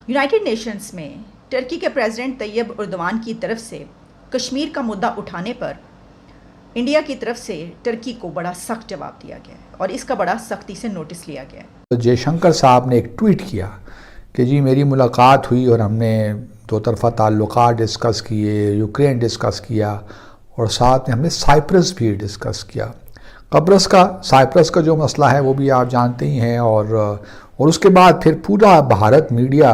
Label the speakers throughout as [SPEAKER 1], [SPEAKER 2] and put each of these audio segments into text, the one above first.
[SPEAKER 1] United Nations में Turkey के president Tayyab Erdogan की तरफ से कश्मीर का मुद्दा उठाने पर इंडिया की तरफ से टर्की को बड़ा सख्त जवाब दिया गया है और इसका बड़ा सख्ती से नोटिस लिया गया है।
[SPEAKER 2] तो जयशंकर साहब ने एक ट्वीट किया कि जी मेरी मुलाकात हुई और हमने दो तरफ़ा ताल्लुकात डिस्कस किए, यूक्रेन डिस्कस किया और साथ में हमने साइप्रस भी डिस्कस किया। साइप्रस का जो मसला है वो भी आप जानते ही हैं और उसके बाद फिर पूरा भारत मीडिया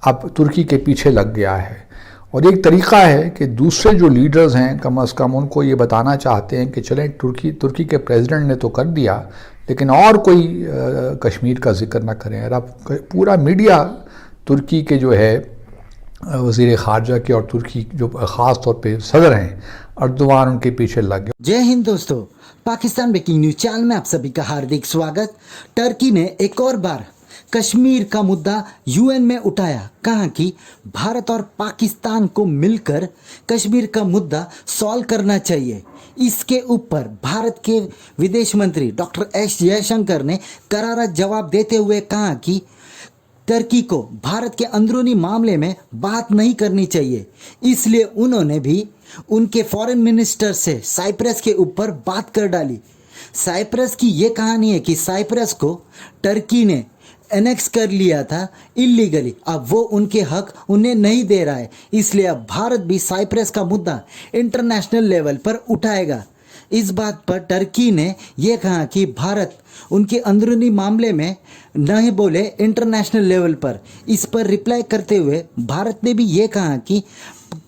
[SPEAKER 2] अब तुर्की के पीछे लग गया है और एक तरीक़ा है कि दूसरे जो लीडर्स हैं कम से कम उनको ये बताना चाहते हैं कि चलें तुर्की के प्रेसिडेंट ने तो कर दिया लेकिन और कोई कश्मीर का जिक्र ना करें। और अब पूरा मीडिया तुर्की के जो है वज़ीर ख़ारजा के और तुर्की जो ख़ास तौर पे सदर हैं अर्दोगान उनके पीछे लग गए।
[SPEAKER 3] जय हिंद दोस्तों, पाकिस्तान ब्रेकिंग न्यूज चैनल में आप सभी का हार्दिक स्वागत। टर्की ने एक और बार कश्मीर का मुद्दा यूएन में उठाया। कहा कि भारत और पाकिस्तान को मिलकर कश्मीर का मुद्दा सॉल्व करना चाहिए। इसके ऊपर भारत के विदेश मंत्री डॉक्टर एस जयशंकर ने करारा जवाब देते हुए कहा कि टर्की को भारत के अंदरूनी मामले में बात नहीं करनी चाहिए। इसलिए उन्होंने भी उनके फॉरेन मिनिस्टर से साइप्रस के ऊपर बात कर डाली। साइप्रस की ये कहानी है कि साइप्रस को टर्की ने एनेक्स कर लिया था इलीगली, अब वो उनके हक उन्हें नहीं दे रहा है। इसलिए अब भारत भी साइप्रस का मुद्दा इंटरनेशनल लेवल पर उठाएगा। इस बात पर टर्की ने यह कहा कि भारत उनके अंदरूनी मामले में नहीं बोले इंटरनेशनल लेवल पर। इस पर रिप्लाई करते हुए भारत ने भी ये कहा कि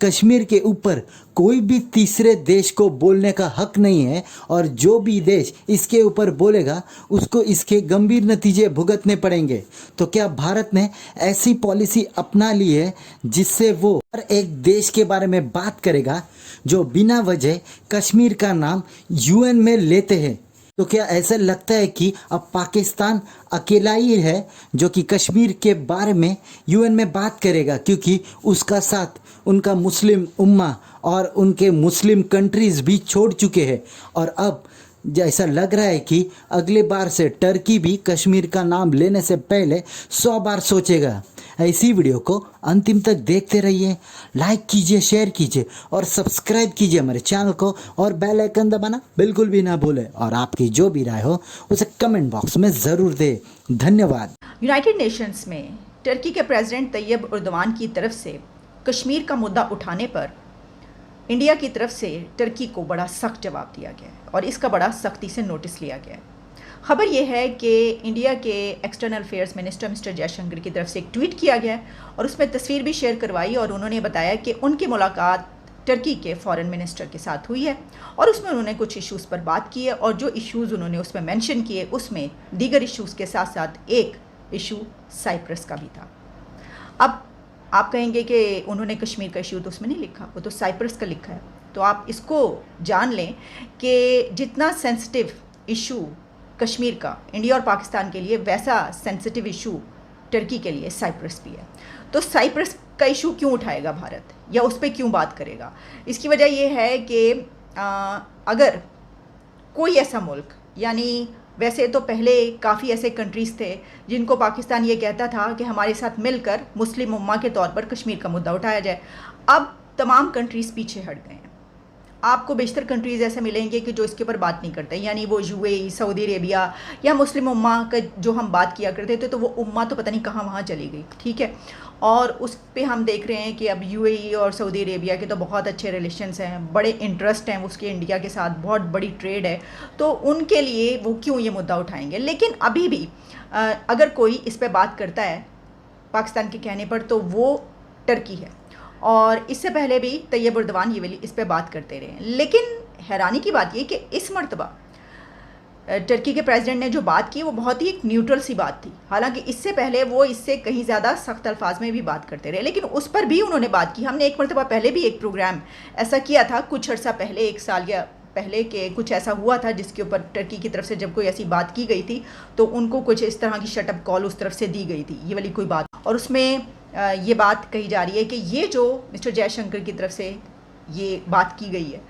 [SPEAKER 3] कश्मीर के ऊपर कोई भी तीसरे देश को बोलने का हक नहीं है और जो भी देश इसके ऊपर बोलेगा उसको इसके गंभीर नतीजे भुगतने पड़ेंगे। तो क्या भारत ने ऐसी पॉलिसी अपना ली है जिससे वो हर एक देश के बारे में बात करेगा जो बिना वजह कश्मीर का नाम यूएन में लेते हैं? तो क्या ऐसा लगता है कि अब पाकिस्तान अकेला ही है जो कि कश्मीर के बारे में यूएन में बात करेगा, क्योंकि उसका साथ उनका मुस्लिम उम्मा और उनके मुस्लिम कंट्रीज़ भी छोड़ चुके हैं और अब जैसा लग रहा है कि अगले बार से टर्की भी कश्मीर का नाम लेने से पहले 100 बार सोचेगा। ऐसी वीडियो को अंतिम तक देखते रहिए, लाइक कीजिए, शेयर कीजिए और सब्सक्राइब कीजिए हमारे चैनल को और बेल आइकन दबाना बिल्कुल भी ना भूलें और आपकी जो भी राय हो उसे कमेंट बॉक्स में ज़रूर दें। धन्यवाद।
[SPEAKER 1] यूनाइटेड नेशंस में टर्की के प्रेसिडेंट तैयब उर्दवान की तरफ से कश्मीर का मुद्दा उठाने पर इंडिया की तरफ से टर्की को बड़ा सख्त जवाब दिया गया है और इसका बड़ा सख्ती से नोटिस लिया गया है। खबर यह है कि इंडिया के external affairs minister mister Jaishankar की तरफ से एक ट्वीट किया गया और उसमें तस्वीर भी शेयर करवाई और उन्होंने बताया कि उनकी मुलाकात टर्की के फॉरेन मिनिस्टर के साथ हुई है और उसमें उन्होंने कुछ इश्यूज़ पर बात की है और जो इश्यूज़ उन्होंने उसमें मेंशन किए उसमें दीगर इश्यूज़ के साथ साथ एक इशू साइप्रस का भी था। अब आप कहेंगे कि उन्होंने कश्मीर का इशू तो उसमें नहीं लिखा, वो तो साइप्रस का लिखा है। तो आप इसको जान लें कि जितना सेंसिटिव इशू कश्मीर का इंडिया और पाकिस्तान के लिए वैसा सेंसिटिव इशू टर्की के लिए साइप्रस भी है। तो साइप्रस का इशू क्यों उठाएगा भारत या उस पर क्यों बात करेगा? इसकी वजह यह है कि अगर कोई ऐसा मुल्क, यानी वैसे तो पहले काफ़ी ऐसे कंट्रीज़ थे जिनको पाकिस्तान ये कहता था कि हमारे साथ मिलकर मुस्लिम उम्मा के तौर पर कश्मीर का मुद्दा उठाया जाए, अब तमाम कंट्रीज़ पीछे हट गए हैं। आपको बेशतर कंट्रीज़ ऐसे मिलेंगे कि जो इसके ऊपर बात नहीं करते, यानी वो यूएई, सऊदी अरेबिया या मुस्लिम उम्मा का जो हम बात किया करते थे तो वो उम्मा तो पता नहीं कहाँ वहाँ चली गई, ठीक है। और उस पे हम देख रहे हैं कि अब यूएई और सऊदी अरेबिया के तो बहुत अच्छे रिलेशंस हैं, बड़े इंटरेस्ट हैं उसके इंडिया के साथ, बहुत बड़ी ट्रेड है, तो उनके लिए वो क्यों ये मुद्दा उठाएंगे। लेकिन अभी भी अगर कोई इस पर बात करता है पाकिस्तान के कहने पर तो वो टर्की है और इससे पहले भी तैयब उर्दवान ये वाली इस पर बात करते रहे। लेकिन हैरानी की बात ये कि इस मरतबा टर्की के प्रेसिडेंट ने जो बात की वो बहुत ही एक न्यूट्रल सी बात थी। हालांकि इससे पहले वो इससे कहीं ज़्यादा सख्त अल्फाज में भी बात करते रहे, लेकिन उस पर भी उन्होंने बात की। हमने एक मरतबा पहले भी एक प्रोग्राम ऐसा किया था, कुछ अर्सा पहले, 1 साल या पहले के कुछ ऐसा हुआ था जिसके ऊपर टर्की की तरफ से जब कोई ऐसी बात की गई थी तो उनको कुछ इस तरह की शटअप कॉल उस तरफ से दी गई थी, ये वाली कोई बात। और उसमें ये बात कही जा रही है कि ये जो मिस्टर जयशंकर की तरफ से ये बात की गई है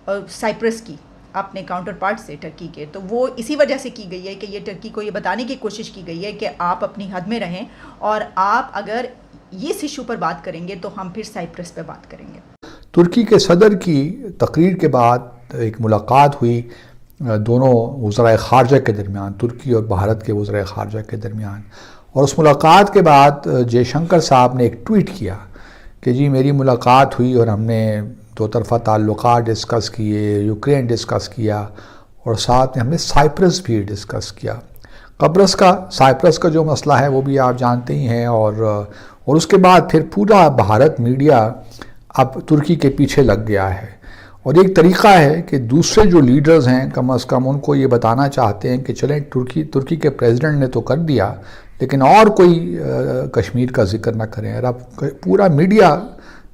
[SPEAKER 1] और साइप्रस की अपने काउंटर पार्ट से टर्की के, तो वो इसी वजह से की गई है कि ये टर्की को ये बताने की कोशिश की गई है कि आप अपनी हद में रहें और आप अगर ये इस इशू पर बात करेंगे तो हम फिर साइप्रस पे बात करेंगे।
[SPEAKER 2] तुर्की के सदर की तकरीर के बाद एक मुलाकात हुई दोनों वज़राए ख़ारजा के दरमियान, तुर्की और भारत के वज़राए ख़ारजा के दरमियान। और उस मुलाकात के बाद जयशंकर साहब ने एक ट्वीट किया कि जी मेरी मुलाकात हुई और हमने दो तरफ़ा ताल्लुकात डिस्कस किए, यूक्रेन डिस्कस किया और साथ में हमने साइप्रस भी डिस्कस किया। साइप्रस का जो मसला है वो भी आप जानते ही हैं। और उसके बाद फिर पूरा भारत मीडिया अब तुर्की के पीछे लग गया है। और एक तरीक़ा है कि दूसरे जो लीडर्स हैं कम अज़ कम उनको ये बताना चाहते हैं कि चलें तुर्की के प्रेसिडेंट ने तो कर दिया लेकिन और कोई कश्मीर का जिक्र ना करें। और अब पूरा मीडिया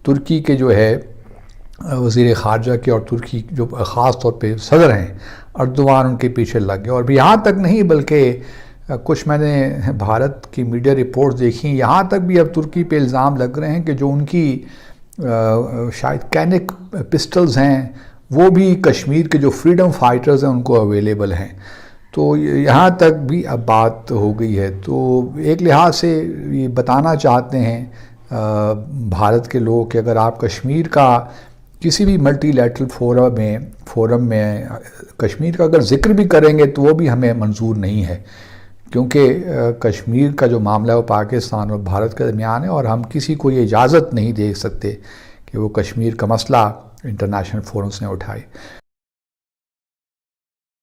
[SPEAKER 2] तुर्की के जो है वज़ीर ख़ारजा के और तुर्की जो ख़ास तौर पे सदर हैं अर्दोगान उनके पीछे लग गए। और भी यहाँ तक नहीं बल्कि कुछ मैंने भारत की मीडिया रिपोर्ट देखी, यहाँ तक भी अब तुर्की पे इल्ज़ाम लग रहे हैं कि जो उनकी शायद कैनिक पिस्टल्स हैं वो भी कश्मीर के जो फ्रीडम फाइटर्स हैं उनको अवेलेबल हैं। तो यहाँ तक भी अब बात हो गई है। तो एक लिहाज से ये बताना चाहते हैं भारत के लोग कि अगर आप कश्मीर का किसी भी मल्टीलैटरल फोरम में कश्मीर का अगर जिक्र भी करेंगे तो वो भी हमें मंजूर नहीं है, क्योंकि कश्मीर का जो मामला है वो पाकिस्तान और भारत के दरमियान है और हम किसी को ये इजाज़त नहीं दे सकते कि वो कश्मीर का मसला इंटरनेशनल फोरम्स ने उठाए।